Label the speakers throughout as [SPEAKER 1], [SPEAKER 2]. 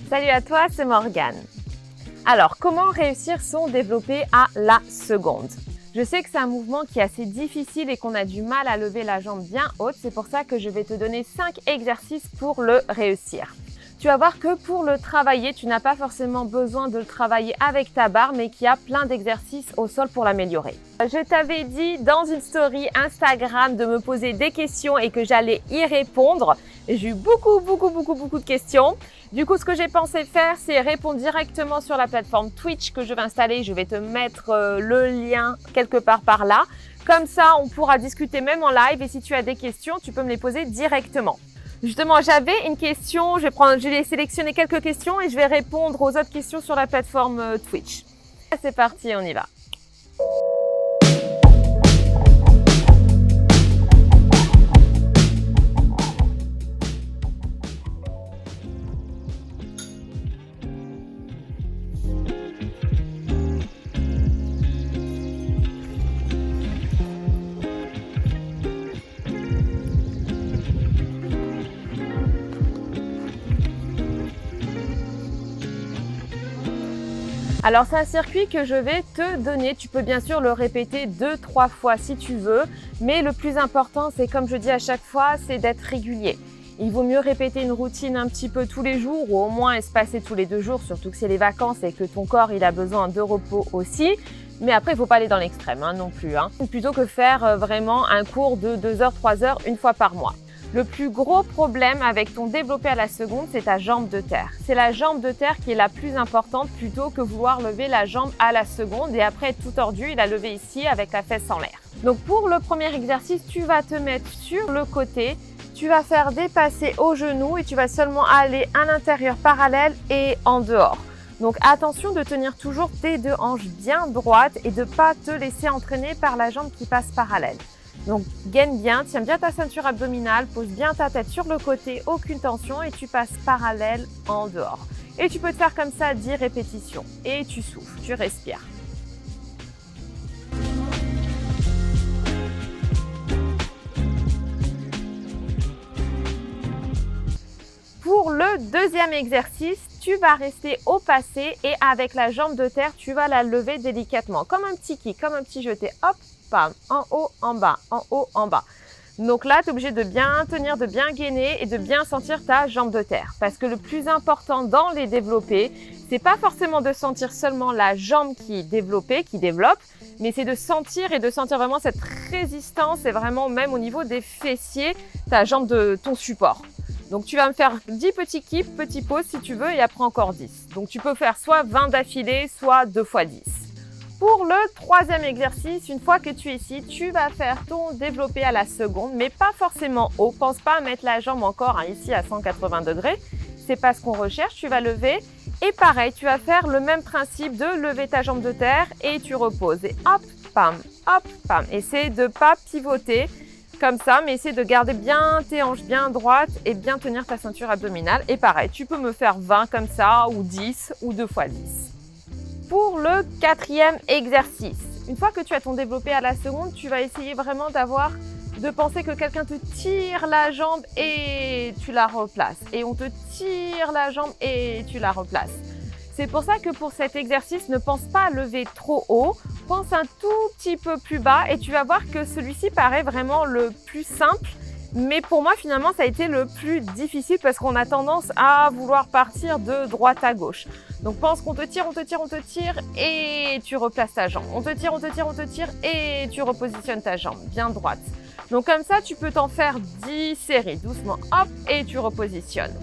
[SPEAKER 1] Salut à toi, c'est Morgane. Alors, comment réussir son développé à la seconde? Je sais que c'est un mouvement qui est assez difficile et qu'on a du mal à lever la jambe bien haute. C'est pour ça que je vais te donner 5 exercices pour le réussir. Tu vas voir que pour le travailler, tu n'as pas forcément besoin de le travailler avec ta barre, mais qu'il y a plein d'exercices au sol pour l'améliorer. Je t'avais dit dans une story Instagram de me poser des questions et que j'allais y répondre. J'ai eu beaucoup de questions. Du coup, ce que j'ai pensé faire, c'est répondre directement sur la plateforme Twitch que je vais installer. Je vais te mettre le lien quelque part par là. Comme ça, on pourra discuter même en live et si tu as des questions, tu peux me les poser directement. Justement, j'avais une question, je vais sélectionner quelques questions et je vais répondre aux autres questions sur la plateforme Twitch. C'est parti, on y va. Alors c'est un circuit que je vais te donner, tu peux bien sûr le répéter 2-3 fois si tu veux, mais le plus important c'est comme je dis à chaque fois, c'est d'être régulier. Il vaut mieux répéter une routine un petit peu tous les jours ou au moins espacer tous les 2 jours, surtout que c'est les vacances et que ton corps il a besoin de repos aussi. Mais après, il ne faut pas aller dans l'extrême non plus, plutôt que faire vraiment un cours de 2 heures, 3 heures une fois par mois. Le plus gros problème avec ton développé à la seconde, c'est ta jambe de terre. C'est la jambe de terre qui est la plus importante plutôt que vouloir lever la jambe à la seconde et après être tout tordu et la lever ici avec la fesse en l'air. Donc pour le premier exercice, tu vas te mettre sur le côté, tu vas faire dépasser au genou et tu vas seulement aller à l'intérieur parallèle et en dehors. Donc attention de tenir toujours tes 2 hanches bien droites et de ne pas te laisser entraîner par la jambe qui passe parallèle. Donc gaine bien, tiens bien ta ceinture abdominale, pose bien ta tête sur le côté, aucune tension et tu passes parallèle en dehors. Et tu peux te faire comme ça 10 répétitions et tu souffles, tu respires. Pour le deuxième exercice, tu vas rester au passé et avec la jambe de terre, tu vas la lever délicatement, comme un petit kick, comme un petit jeté. Hop, bam, en haut, en bas, en haut, en bas. Donc là, tu es obligé de bien tenir, de bien gainer et de bien sentir ta jambe de terre. Parce que le plus important dans les développés, c'est pas forcément de sentir seulement la jambe qui est développée, qui développe, mais c'est de sentir et de sentir vraiment cette résistance et vraiment même au niveau des fessiers, ta jambe de ton support. Donc tu vas me faire 10 petits kips, petits pauses si tu veux et après encore 10. Donc tu peux faire soit 20 d'affilée, soit 2 fois 10. Pour le troisième exercice, une fois que tu es ici, tu vas faire ton développé à la seconde, mais pas forcément haut. Pense pas à mettre la jambe encore ici à 180 degrés. C'est pas ce qu'on recherche. Tu vas lever et pareil, tu vas faire le même principe de lever ta jambe de terre et tu reposes. Et hop, pam, hop, pam. Essaie de pas pivoter comme ça, mais essaie de garder bien tes hanches bien droites et bien tenir ta ceinture abdominale. Et pareil, tu peux me faire 20 comme ça ou 10 ou 2 fois 10. Pour le quatrième exercice, une fois que tu as ton développé à la seconde, tu vas essayer vraiment de penser que quelqu'un te tire la jambe et tu la replaces. Et on te tire la jambe et tu la replaces. C'est pour ça que pour cet exercice, ne pense pas à lever trop haut. Pense un tout petit peu plus bas et tu vas voir que celui-ci paraît vraiment le plus simple. Mais pour moi, finalement, ça a été le plus difficile parce qu'on a tendance à vouloir partir de droite à gauche. Donc pense qu'on te tire, on te tire, on te tire et tu replaces ta jambe. On te tire, on te tire, on te tire et tu repositionnes ta jambe bien droite. Donc comme ça, tu peux t'en faire 10 séries doucement, hop, et tu repositionnes.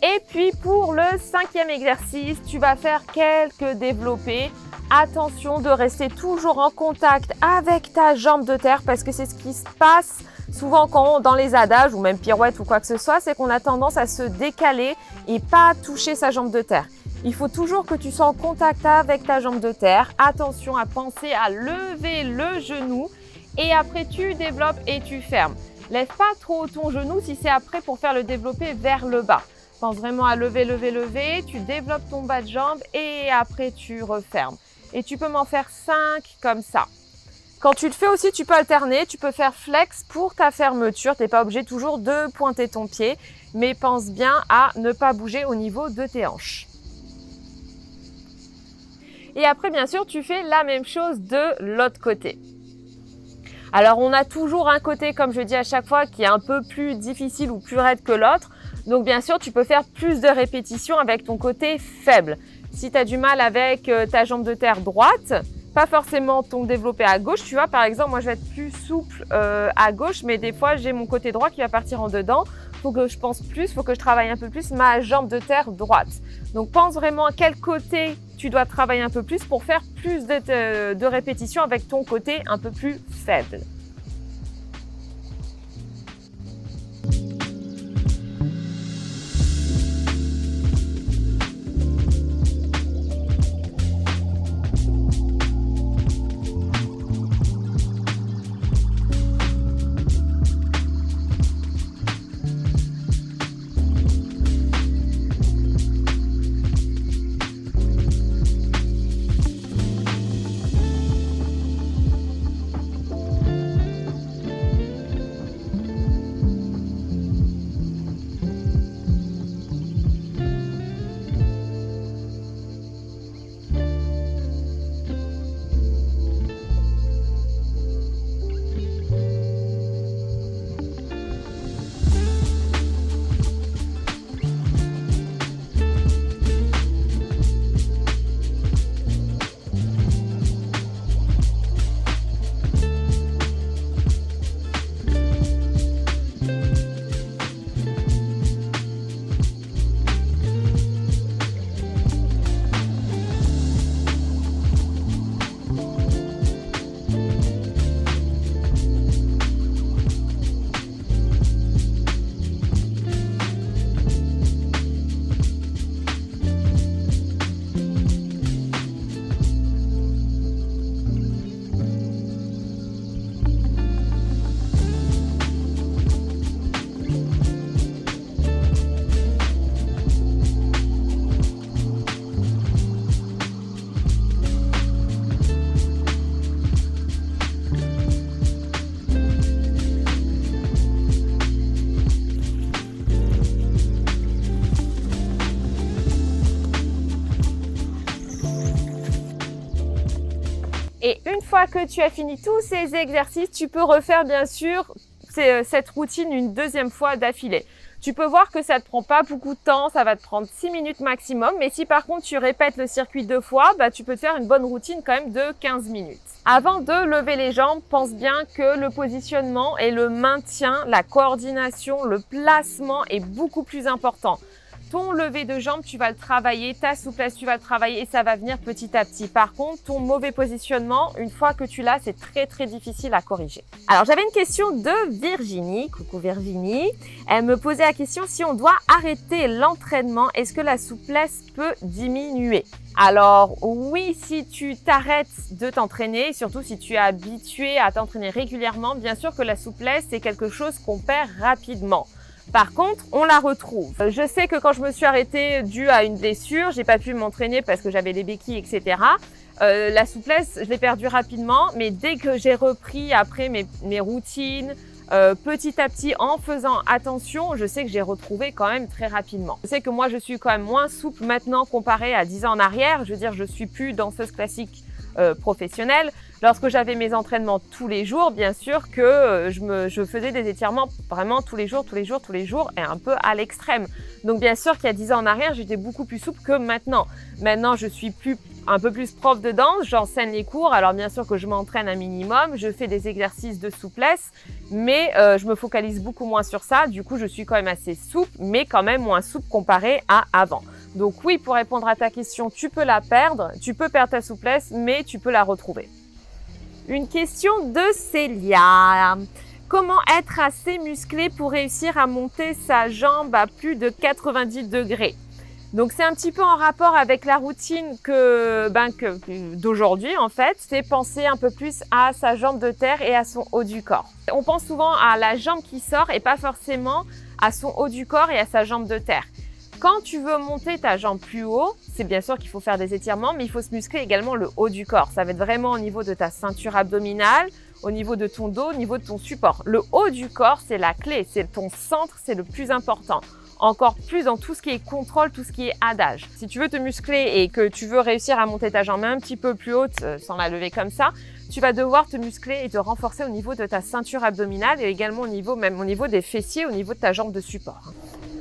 [SPEAKER 1] Et puis pour le cinquième exercice, tu vas faire quelques développés. Attention de rester toujours en contact avec ta jambe de terre parce que c'est ce qui se passe souvent quand dans les adages ou même pirouettes ou quoi que ce soit, c'est qu'on a tendance à se décaler et pas toucher sa jambe de terre. Il faut toujours que tu sois en contact avec ta jambe de terre. Attention à penser à lever le genou et après tu développes et tu fermes. Lève pas trop ton genou si c'est après pour faire le développé vers le bas. Pense vraiment à lever, lever, lever. Tu développes ton bas de jambe et après tu refermes. Et tu peux m'en faire 5 comme ça. Quand tu le fais aussi, tu peux alterner. Tu peux faire flex pour ta fermeture. Tu n'es pas obligé toujours de pointer ton pied. mais pense bien à ne pas bouger au niveau de tes hanches. Et après, bien sûr, tu fais la même chose de l'autre côté. Alors, on a toujours un côté, comme je dis à chaque fois, qui est un peu plus difficile ou plus raide que l'autre. Donc, bien sûr, tu peux faire plus de répétitions avec ton côté faible. Si tu as du mal avec ta jambe de terre droite, pas forcément ton développé à gauche, tu vois, par exemple, moi, je vais être plus souple à gauche, mais des fois, j'ai mon côté droit qui va partir en dedans. Faut que je pense plus, faut que je travaille un peu plus ma jambe de terre droite. Donc, pense vraiment à quel côté tu dois travailler un peu plus pour faire plus de répétitions avec ton côté un peu plus faible. Et une fois que tu as fini tous ces exercices, tu peux refaire bien sûr cette routine une deuxième fois d'affilée. Tu peux voir que ça ne te prend pas beaucoup de temps, ça va te prendre 6 minutes maximum. Mais si par contre tu répètes le circuit 2 fois, tu peux te faire une bonne routine quand même de 15 minutes. Avant de lever les jambes, pense bien que le positionnement et le maintien, la coordination, le placement est beaucoup plus important. Ton lever de jambes, tu vas le travailler, ta souplesse, tu vas le travailler et ça va venir petit à petit. Par contre, ton mauvais positionnement, une fois que tu l'as, c'est très difficile à corriger. Alors, j'avais une question de Virginie. Coucou Virginie. Elle me posait la question si on doit arrêter l'entraînement, est-ce que la souplesse peut diminuer? Alors oui, si tu t'arrêtes de t'entraîner, surtout si tu es habitué à t'entraîner régulièrement, bien sûr que la souplesse, c'est quelque chose qu'on perd rapidement. Par contre, on la retrouve. Je sais que quand je me suis arrêtée dû à une blessure, j'ai pas pu m'entraîner parce que j'avais des béquilles, etc. La souplesse, je l'ai perdue rapidement, mais dès que j'ai repris après mes routines, petit à petit, en faisant attention, je sais que j'ai retrouvé quand même très rapidement. Je sais que moi, je suis quand même moins souple maintenant comparé à 10 ans en arrière. Je veux dire, je suis plus danseuse classique professionnelle. Lorsque j'avais mes entraînements tous les jours, bien sûr que je faisais des étirements vraiment tous les jours et un peu à l'extrême. Donc bien sûr qu'il y a 10 ans en arrière, j'étais beaucoup plus souple que maintenant. Maintenant, je suis un peu plus prof de danse, j'enseigne les cours. Alors bien sûr que je m'entraîne un minimum, je fais des exercices de souplesse, mais je me focalise beaucoup moins sur ça. Du coup, je suis quand même assez souple, mais quand même moins souple comparé à avant. Donc oui, pour répondre à ta question, tu peux la perdre, tu peux perdre ta souplesse, mais tu peux la retrouver. Une question de Célia. Comment être assez musclé pour réussir à monter sa jambe à plus de 90 degrés? Donc c'est un petit peu en rapport avec la routine d'aujourd'hui en fait, c'est penser un peu plus à sa jambe de terre et à son haut du corps. On pense souvent à la jambe qui sort et pas forcément à son haut du corps et à sa jambe de terre. Quand tu veux monter ta jambe plus haut, c'est bien sûr qu'il faut faire des étirements, mais il faut se muscler également le haut du corps. Ça va être vraiment au niveau de ta ceinture abdominale, au niveau de ton dos, au niveau de ton support. Le haut du corps, c'est la clé, c'est ton centre, c'est le plus important. encore plus dans tout ce qui est contrôle, tout ce qui est adage. Si tu veux te muscler et que tu veux réussir à monter ta jambe un petit peu plus haute sans la lever comme ça, tu vas devoir te muscler et te renforcer au niveau de ta ceinture abdominale et également même au niveau des fessiers, au niveau de ta jambe de support.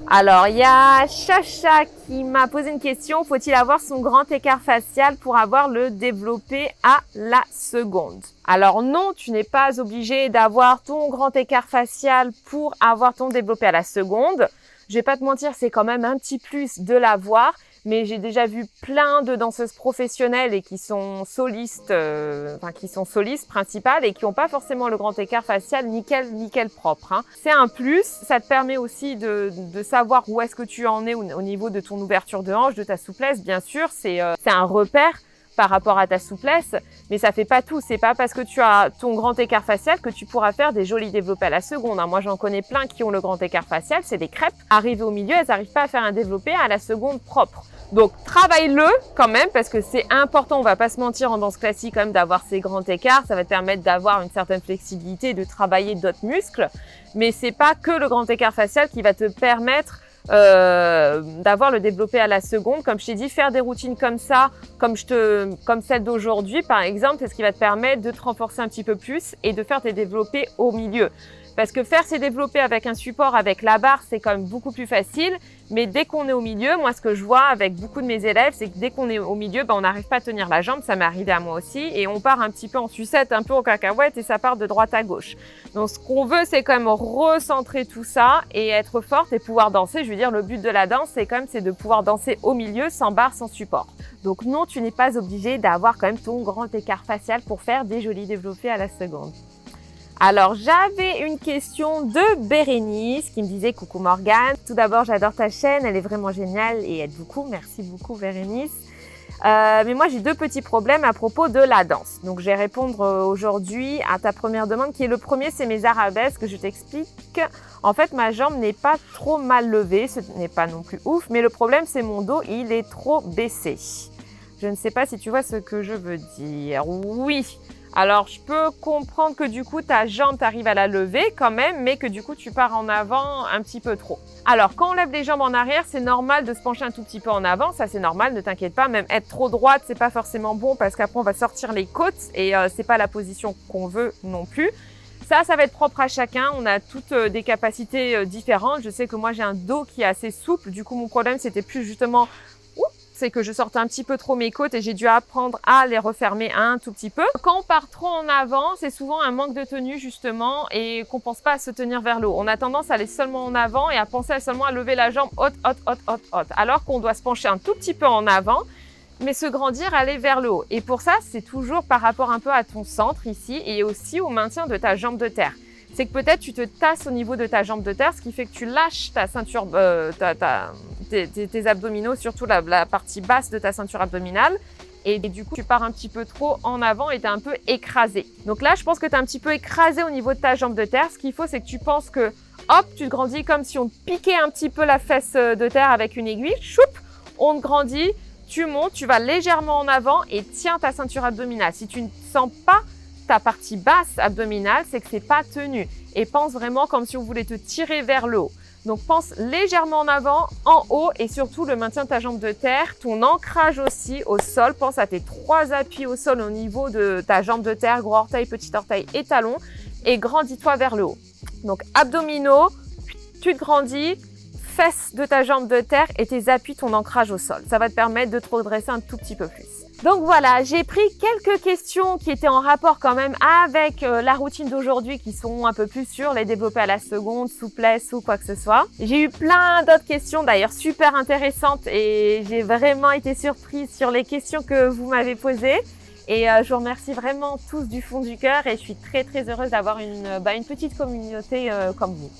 [SPEAKER 1] Alors, il y a Chacha qui m'a posé une question. Faut-il avoir son grand écart facial pour avoir le développé à la seconde? Alors non, tu n'es pas obligé d'avoir ton grand écart facial pour avoir ton développé à la seconde. Je vais pas te mentir, c'est quand même un petit plus de l'avoir. Mais j'ai déjà vu plein de danseuses professionnelles et qui sont solistes, qui sont solistes principales et qui n'ont pas forcément le grand écart facial nickel propre. Hein. C'est un plus, ça te permet aussi de savoir où est-ce que tu en es au niveau de ton ouverture de hanche, de ta souplesse, bien sûr, c'est un repère par rapport à ta souplesse, mais ça fait pas tout. C'est pas parce que tu as ton grand écart facial que tu pourras faire des jolis développés à la seconde. Hein. Moi, j'en connais plein qui ont le grand écart facial, c'est des crêpes. Arrivées au milieu, elles n'arrivent pas à faire un développé à la seconde propre. Donc, travaille-le quand même parce que c'est important, on va pas se mentir en danse classique quand même d'avoir ces grands écarts. Ça va te permettre d'avoir une certaine flexibilité, de travailler d'autres muscles. Mais c'est pas que le grand écart facial qui va te permettre d'avoir le développé à la seconde. Comme je t'ai dit, faire des routines comme ça, comme celle d'aujourd'hui par exemple, c'est ce qui va te permettre de te renforcer un petit peu plus et de faire tes développés au milieu. Parce que faire ces développés avec un support, avec la barre, c'est quand même beaucoup plus facile. Mais dès qu'on est au milieu, moi, ce que je vois avec beaucoup de mes élèves, c'est que dès qu'on est au milieu, on n'arrive pas à tenir la jambe. Ça m'est arrivé à moi aussi. Et on part un petit peu en sucette, un peu en cacahuète et ça part de droite à gauche. Donc, ce qu'on veut, c'est quand même recentrer tout ça et être forte et pouvoir danser. Je veux dire, le but de la danse, c'est de pouvoir danser au milieu, sans barre, sans support. Donc, non, tu n'es pas obligé d'avoir quand même ton grand écart facial pour faire des jolis développés à la seconde. Alors, j'avais une question de Bérénice qui me disait « Coucou Morgane, tout d'abord, j'adore ta chaîne, elle est vraiment géniale et aide beaucoup. Merci beaucoup Bérénice. Mais moi, j'ai deux petits problèmes à propos de la danse. Donc, je vais répondre aujourd'hui à ta première demande qui est le premier, c'est mes arabesques. Je t'explique. En fait, ma jambe n'est pas trop mal levée, ce n'est pas non plus ouf, mais le problème, c'est mon dos, il est trop baissé. Je ne sais pas si tu vois ce que je veux dire. Oui. Alors, je peux comprendre que du coup, ta jambe, t'arrives à la lever quand même, mais que du coup, tu pars en avant un petit peu trop. Alors, quand on lève les jambes en arrière, c'est normal de se pencher un tout petit peu en avant. Ça, c'est normal, ne t'inquiète pas. Même être trop droite, c'est pas forcément bon parce qu'après, on va sortir les côtes et c'est pas la position qu'on veut non plus. Ça va être propre à chacun. On a toutes des capacités différentes. Je sais que moi, j'ai un dos qui est assez souple. Du coup, mon problème, c'était plus justement... c'est que je sortais un petit peu trop mes côtes et j'ai dû apprendre à les refermer un tout petit peu. Quand on part trop en avant, c'est souvent un manque de tenue justement et qu'on pense pas à se tenir vers le haut. On a tendance à aller seulement en avant et à penser seulement à lever la jambe haute, alors qu'on doit se pencher un tout petit peu en avant, mais se grandir, aller vers le haut. Et pour ça, c'est toujours par rapport un peu à ton centre ici et aussi au maintien de ta jambe de terre. C'est que peut-être tu te tasses au niveau de ta jambe de terre, ce qui fait que tu lâches ta ceinture, tes abdominaux, surtout la partie basse de ta ceinture abdominale. Et du coup, tu pars un petit peu trop en avant et tu es un peu écrasé. Donc là, je pense que tu es un petit peu écrasé au niveau de ta jambe de terre. Ce qu'il faut, c'est que tu penses que, hop, tu te grandis comme si on piquait un petit peu la fesse de terre avec une aiguille. Choup, on te grandit, tu montes, tu vas légèrement en avant et tiens ta ceinture abdominale. Si tu ne sens pas ta partie basse abdominale, c'est que c'est pas tenu. Et pense vraiment comme si on voulait te tirer vers le haut. Donc pense légèrement en avant, en haut et surtout le maintien de ta jambe de terre, ton ancrage aussi au sol. Pense à tes 3 appuis au sol au niveau de ta jambe de terre, gros orteil, petit orteil et talon et grandis-toi vers le haut. Donc abdominaux, tu te grandis, fesses de ta jambe de terre et tes appuis, ton ancrage au sol. Ça va te permettre de te redresser un tout petit peu plus. Donc voilà, j'ai pris quelques questions qui étaient en rapport quand même avec la routine d'aujourd'hui qui sont un peu plus sur les développés à la seconde, souplesse ou quoi que ce soit. J'ai eu plein d'autres questions d'ailleurs super intéressantes et j'ai vraiment été surprise sur les questions que vous m'avez posées. Et je vous remercie vraiment tous du fond du cœur et je suis très heureuse d'avoir une petite communauté comme vous,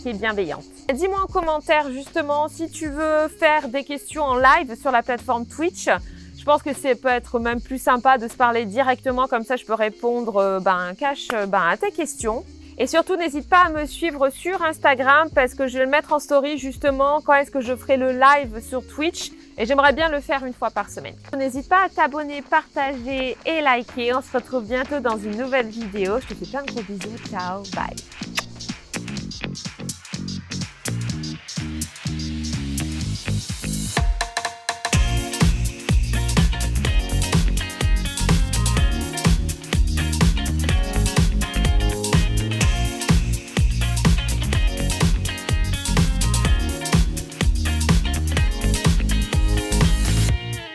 [SPEAKER 1] qui est bienveillante. Dis-moi en commentaire justement si tu veux faire des questions en live sur la plateforme Twitch. Je pense que ça peut être même plus sympa de se parler directement, comme ça je peux répondre cash à tes questions. Et surtout, n'hésite pas à me suivre sur Instagram parce que je vais le mettre en story justement quand est-ce que je ferai le live sur Twitch. Et j'aimerais bien le faire une fois par semaine. N'hésite pas à t'abonner, partager et liker. On se retrouve bientôt dans une nouvelle vidéo. Je te fais plein de gros bisous. Ciao, bye.